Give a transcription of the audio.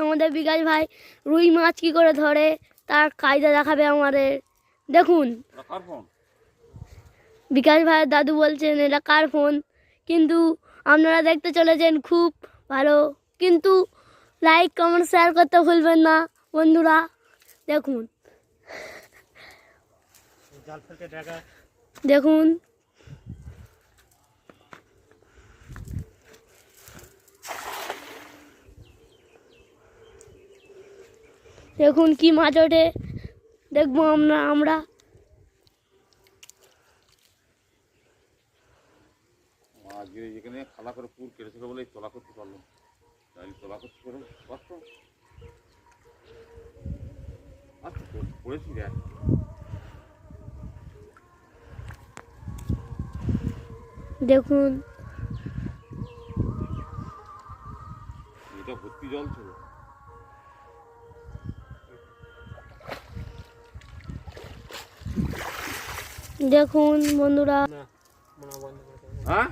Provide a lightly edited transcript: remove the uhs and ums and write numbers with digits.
আমাদের বিকাশ ভাই রুই মাছ কী করে ধরে তার কায়দা দেখাবে আমাদের। দেখুন বিকাশ ভাইয়ের দাদু বলছেন এটা কার ফোন, কিন্তু আপনারা দেখতে চলেছেন খুব ভালো। কিন্তু লাইক কমেন্ট শেয়ার করতে ভুলবেন না বন্ধুরা। দেখুন দেখুন দেখুন কি মাছ ওঠে, দেখবো আমরা। এখানে খালা করে পুর কেটেছিল বলে তোলা করতে পারলাম, তোলা করতে পারো কষ্ট। আচ্ছা পড়েছি দেখ, দেখুন এটা ভর্তি জল ছিল। দেখুন বন্ধুরা। হ্যাঁ